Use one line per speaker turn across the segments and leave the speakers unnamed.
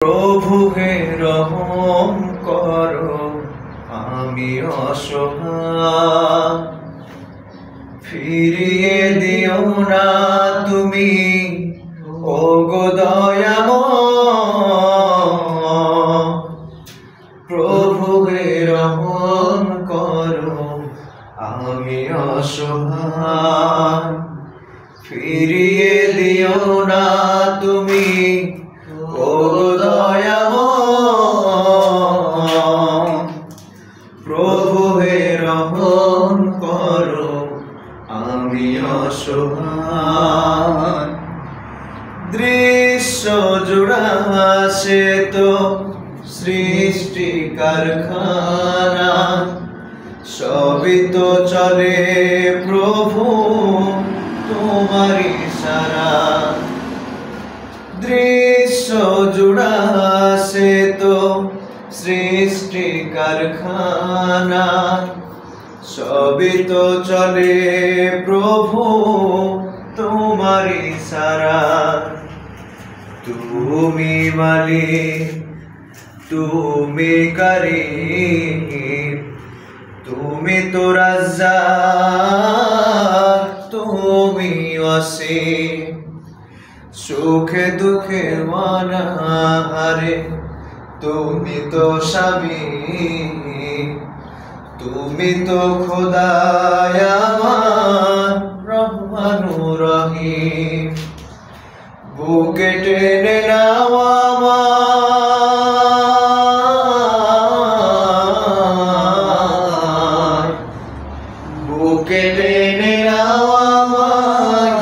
প্রভু হে রহম করো, আমি অসহায়। ফিরিয়ে দিও না তুমি ওগো দয়াময়। প্রভু হে রহম করো, আমি অসহায়। ফিরিয়ে দিও না তুমি ওগো দয়াময়। প্রভু হে রহম করো, আমি অসহায়। দৃশ্য জুড়াছে তো সৃষ্টি কারখানা, সবই তো চলে প্রভু তোমারি সারা। দৃশ্য জুড়াছে তো সৃষ্টি কারখানা, সবই তো চলে প্রভু তোমারি সারা। তুমি মালিক, তুমি কারীম, তুমি তো রাজ্জাক, তুমি ওয়াসিম। সুখে দুঃখে অনাহারে তুমি তো স্বামী, তুমি তো খোদা আমার রহমানুর রহিম। বুকে টেনে নাও আমায়, বুকে টেনে নাও আমায়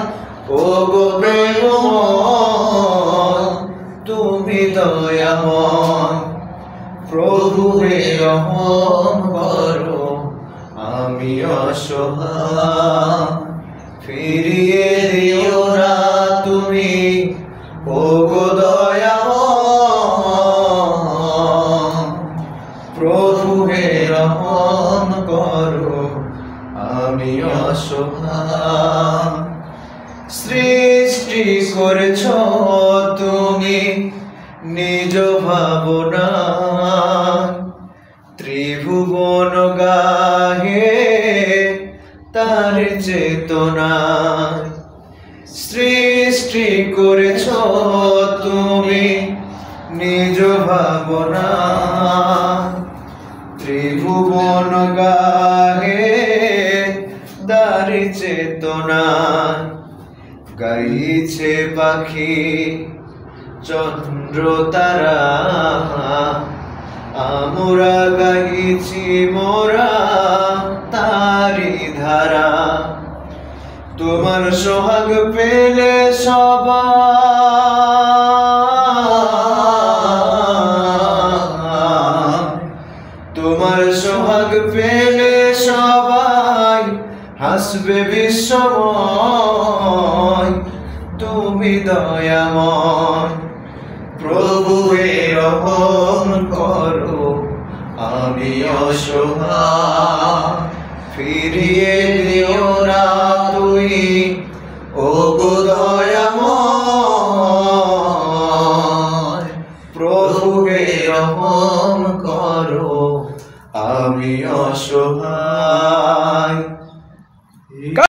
ওগো প্রেমময়, তুমি দয়াময়। প্রভু হে রহম করো, আমি অসহায়। ফিরিয়ে দিও না তুমি ওগো দয়াময়। প্রভু হে রহম করো, আমি অসহায়। সৃষ্টি করেছ তুমি নিজ ভাবনা, ত্রিভুবন গাহে তার চেতনা। সৃষ্টি করেছ তুমি নিজ ভাবনা, ত্রিভুবন গাহে তার চেতনা। গাইছে পাখি চন্দ্র তারা, আমরা গাইছি মোরা তারি ধারা। তোমার সোহাগ পেলে সবাই, তোমার সোহাগ পেলে সবাই হাসবে বিশ্বময়, তুমি দয়াময়। প্রভু হে রহম করো, আমি অসহায়। ফিরিয়ে দিও না তুমি ওগো দয়াময়।